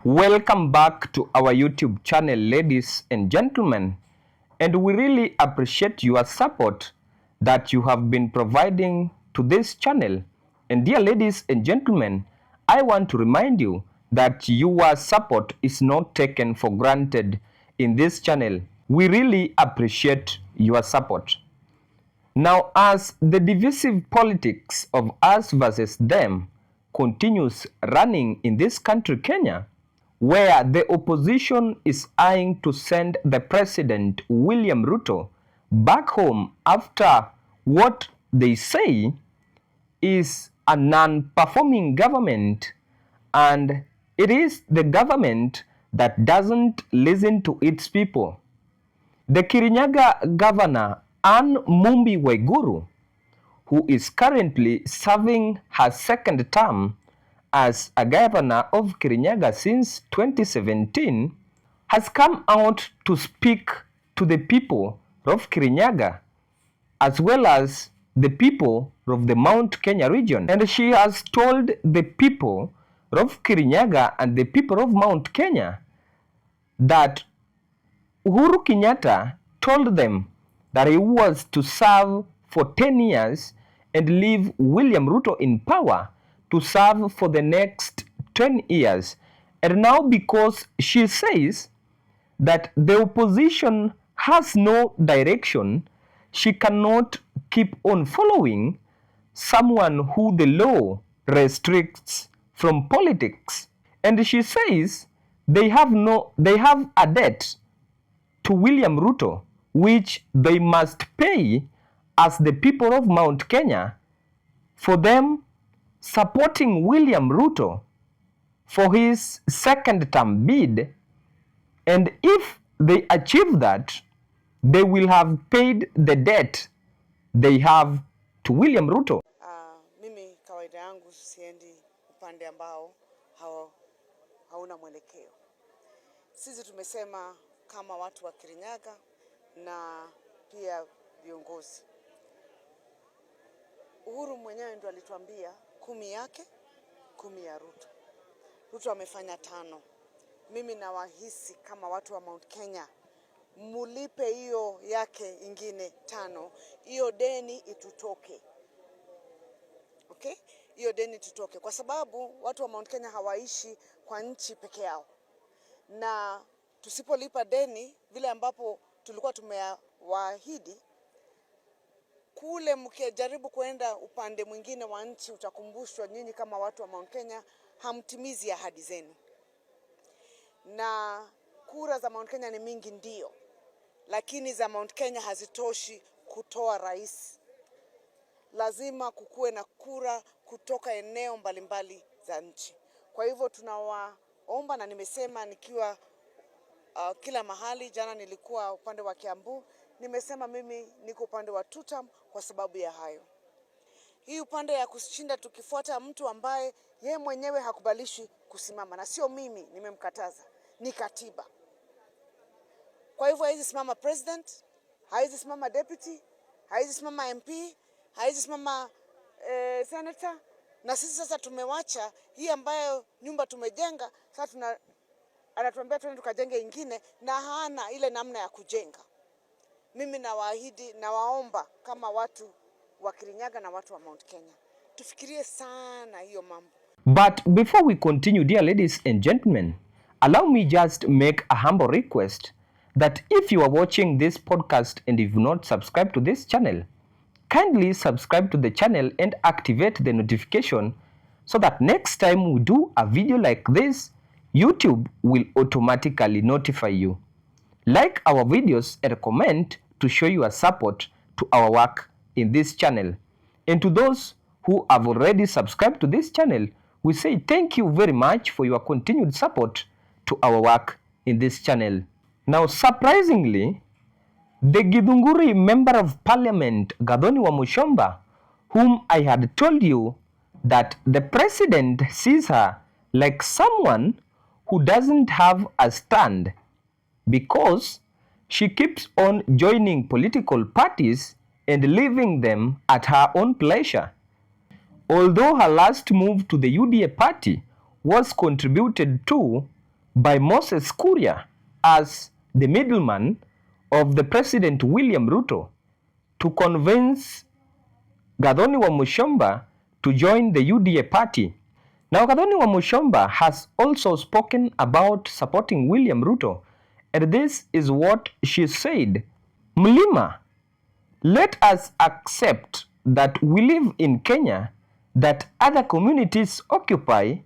Welcome back to our YouTube channel, ladies and gentlemen, and we really appreciate your support that you have been providing to this channel. And dear ladies and gentlemen, I want to remind you that your support is not taken for granted in this channel. We really appreciate your support. Now, as the divisive politics of us versus them continues running in this country, Kenya, where the opposition is eyeing to send the President William Ruto back home after what they say is a non-performing government, and it is the government that doesn't listen to its people. The Kirinyaga governor, Anne Mumbi Waiguru, who is currently serving her second term as a governor of Kirinyaga since 2017, has come out to speak to the people of Kirinyaga as well as the people of the Mount Kenya region. And she has told the people of Kirinyaga and the people of Mount Kenya that Uhuru Kenyatta told them that he was to serve for 10 years and leave William Ruto in power to serve for the next 10 years. And now, because she says that the opposition has no direction, she cannot keep on following someone who the law restricts from politics. And she says they have a debt to William Ruto, which they must pay as the people of Mount Kenya for them supporting William Ruto for his second term bid. And if they achieve that, they will have paid the debt they have to William Ruto. Mimi kawaida yangu siendi upande ambao hauna mwelekeo. Sisi tumesema kama watu wa Kirinyaga na pia viongozi. Uhuru mwenyewe ndo alituambia 10 yake, 10 ya Ruto. Ruto amefanya 5. Mimi nawahisi kama watu wa Mount Kenya, mulipe hiyo yake ingine 5. Hiyo deni itutoke. Okay? Hiyo deni tutoke kwa sababu watu wa Mount Kenya hawaishi kwa nchi peke yao. Na tusipolipa deni vile ambapo tulikuwa tumewaahidi, kule mkijaribu kuenda upande mwingine wa nchi utakumbushwa nyinyi kama watu wa Mount Kenya hamtimizi ahadi zenu. Na kura za Mount Kenya ni mingi ndio, lakini za Mount Kenya hazitoshi kutoa rais. Lazima kukue na kura kutoka eneo mbalimbali za nchi. Kwa hivyo tunawaomba, na nimesema nikiwa kila mahali. Jana nilikuwa upande wa Kiambu, nimesema mimi niko upande wa TUTAM kwa sababu ya hayo. Hii upande ya kushinda tukifuata mtu ambaye ye mwenyewe hakubalishi kusimama, na sio mimi nimemkataza, ni katiba. Kwa hivyo haizi simama president, haizi simama deputy, haizi simama MP, haizi simama senator. Na sisi sasa tumewacha hii ambayo nyumba tumejenga, sasa anatuambia twende tukajenge ingine na hana ile namna ya kujenga. Mimi nawaahidi na waomba kama watu wa Kirinyaga na watu wa Mount Kenya, tufikirie sana hiyo mambo. But before we continue, dear ladies and gentlemen, allow me just make a humble request that if you are watching this podcast and you've not subscribed to this channel, kindly subscribe to the channel and activate the notification so that next time we do a video like this, YouTube will automatically notify you. Like our videos and comment to show your support to our work in this channel. And to those who have already subscribed to this channel, we say thank you very much for your continued support to our work in this channel. Now, surprisingly, the Githunguri Member of Parliament, Gathoni wa Muchomba, whom I had told you that the president sees her like someone who doesn't have a stand because she keeps on joining political parties and leaving them at her own pleasure. Although her last move to the UDA party was contributed to by Moses Kuria as the middleman of the President William Ruto to convince Gathoni wa Mushomba to join the UDA party. Now, Gathoni wa Mushomba has also spoken about supporting William Ruto, and this is what she said. Mlima, let us accept that we live in Kenya, that other communities occupy,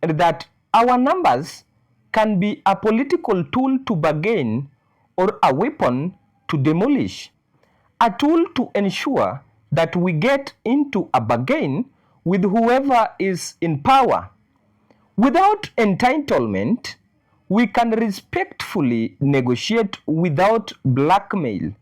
and that our numbers can be a political tool to bargain or a weapon to demolish, a tool to ensure that we get into a bargain with whoever is in power. Without entitlement, we can respectfully negotiate without blackmail.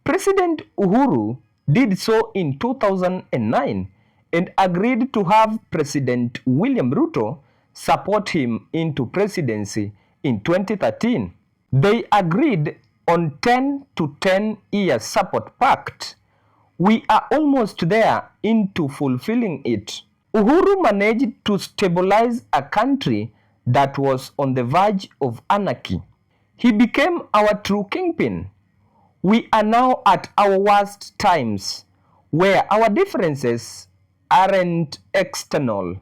President Uhuru did so in 2009 and agreed to have President William Ruto support him into presidency in 2013. They agreed on 10 to 10 year support pact. We are almost there into fulfilling it. Uhuru managed to stabilize a country that was on the verge of anarchy. He became our true kingpin. We are now at our worst times, where our differences aren't external,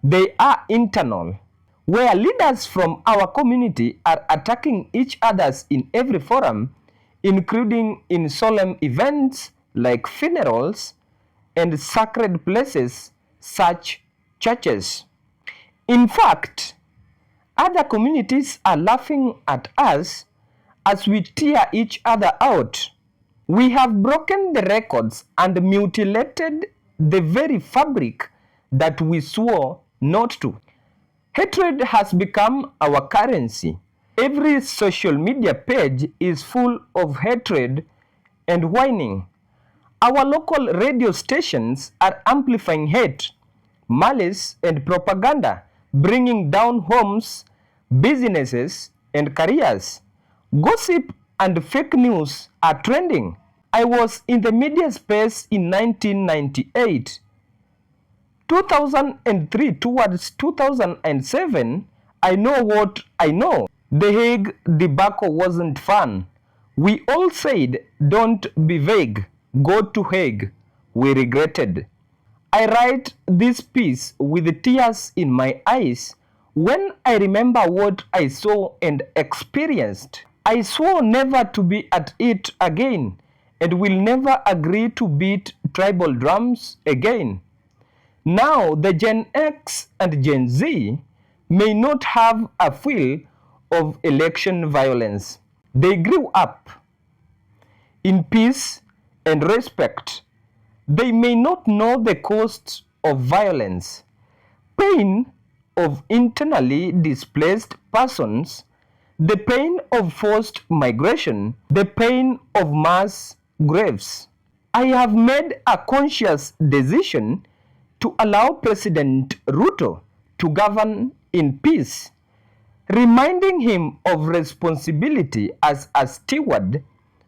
they are internal, where leaders from our community are attacking each other in every forum, including in solemn events like funerals and sacred places such churches. In fact, other communities are laughing at us as we tear each other out. We have broken the records and mutilated the very fabric that we swore not to. Hatred has become our currency. Every social media page is full of hatred and whining. Our local radio stations are amplifying hate, malice, and propaganda, bringing down homes, businesses, and careers. Gossip and fake news are trending. I was in the media space in 1998. 2003 towards 2007, I know what I know. The Hague debacle wasn't fun. We all said, don't be vague, go to Hague. We regretted. I write this piece with tears in my eyes when I remember what I saw and experienced. I swore never to be at it again and will never agree to beat tribal drums again. Now the Gen X and Gen Z may not have a feel of election violence. They grew up in peace and respect. They may not know the cost of violence, pain of internally displaced persons, the pain of forced migration, the pain of mass graves. I have made a conscious decision to allow President Ruto to govern in peace, reminding him of responsibility as a steward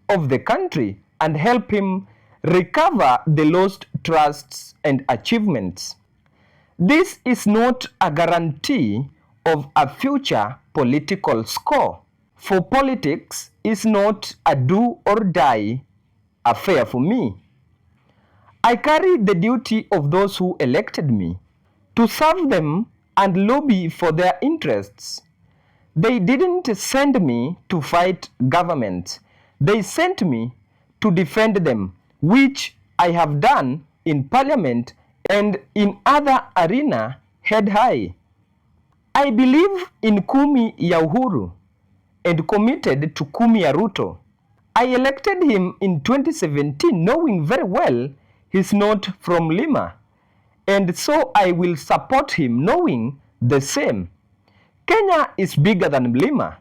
of the country and help him recover the lost trusts and achievements. This is not a guarantee of a future political score, for politics is not a do or die affair for me. I carry the duty of those who elected me to serve them and lobby for their interests. They didn't send me to fight governments. They sent me to defend them, which I have done in parliament and in other arena head high. I believe in kumi ya Uhuru and committed to kumi ya Ruto. I elected him in 2017 knowing very well he's not from Mlima, and so I will support him knowing the same. Kenya is bigger than Mlima.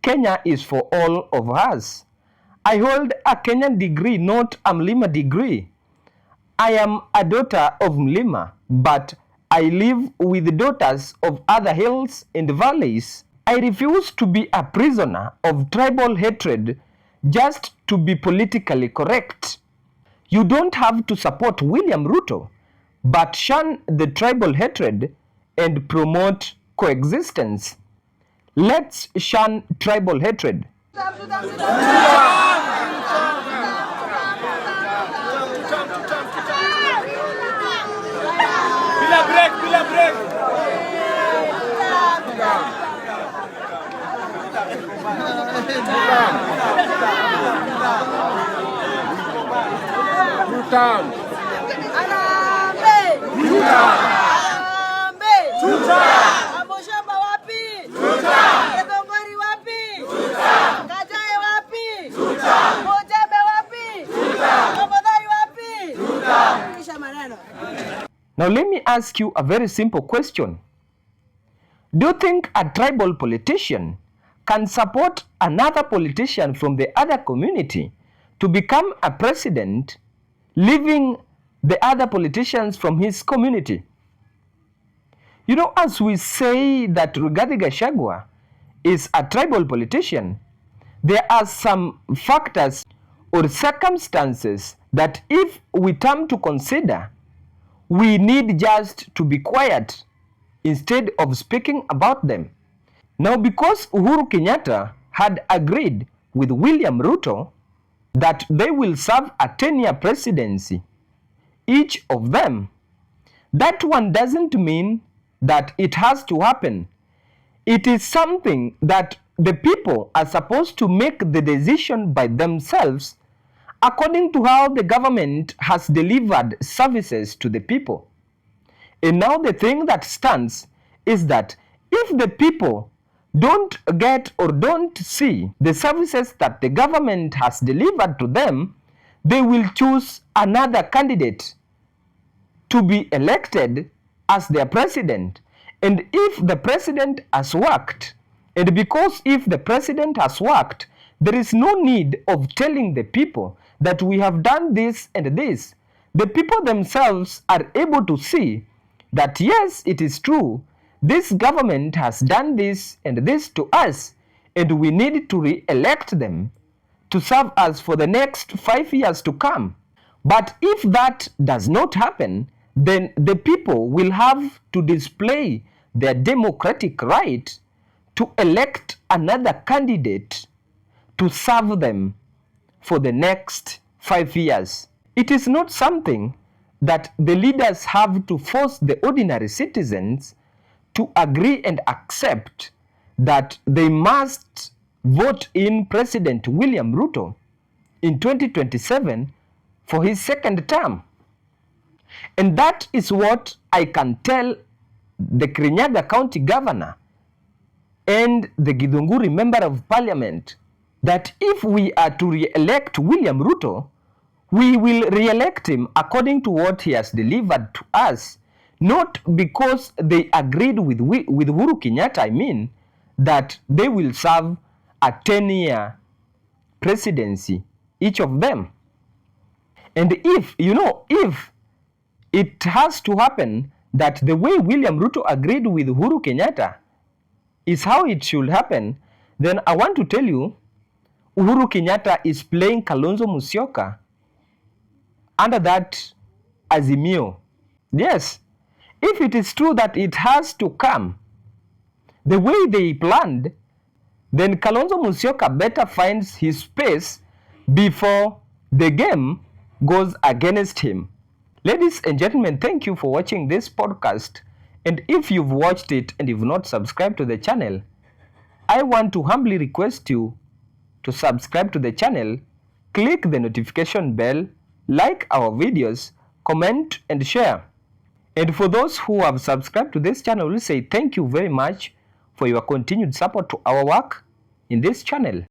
Kenya is for all of us. I hold a Kenyan degree, not a Mlima degree. I am a daughter of Mlima, but I live with daughters of other hills and valleys. I refuse to be a prisoner of tribal hatred just to be politically correct. You don't have to support William Ruto, but shun the tribal hatred and promote coexistence. Let's shun tribal hatred. Bila break. TUTAM. Shamba wapi? Gongori wapi? Kajae wapi? Mojembe wapi? Tafadhali wapi? Kisha maneno. Now let me ask you a very simple question. Do you think a tribal politician can support another politician from the other community to become a president, leaving the other politicians from his community? You know, as we say that Rigathi Gachagua is a tribal politician, there are some factors or circumstances that if we come to consider, we need just to be quiet instead of speaking about them. Now, because Uhuru Kenyatta had agreed with William Ruto that they will serve a 10-year presidency, each of them, that one doesn't mean that it has to happen. It is something that the people are supposed to make the decision by themselves according to how the government has delivered services to the people. And now the thing that stands is that if the people don't get or don't see the services that the government has delivered to them, they will choose another candidate to be elected as their president. And if the president has worked, and because if the president has worked, there is no need of telling the people that we have done this and this. The people themselves are able to see that yes, it is true, this government has done this and this to us, and we need to re-elect them to serve us for the next 5 years to come. But if that does not happen, then the people will have to display their democratic right to elect another candidate to serve them for the next 5 years. It is not something that the leaders have to force the ordinary citizens to agree and accept that they must vote in President William Ruto in 2027 for his second term. And that is what I can tell the Kirinyaga County Governor and the Githunguri Member of Parliament, that if we are to re-elect William Ruto, we will re-elect him according to what he has delivered to us, not because they agreed with Uhuru Kenyatta, I mean, that they will serve a 10-year presidency, each of them. And if it has to happen that the way William Ruto agreed with Uhuru Kenyatta is how it should happen, then I want to tell you, Uhuru Kenyatta is playing Kalonzo Musyoka under that Azimio. Yes, if it is true that it has to come the way they planned, then Kalonzo Musyoka better finds his space before the game goes against him. Ladies and gentlemen, thank you for watching this podcast. And if you've watched it and you've not subscribed to the channel, I want to humbly request you to subscribe to the channel, click the notification bell, like our videos, comment and share. And for those who have subscribed to this channel, we say thank you very much for your continued support to our work in this channel.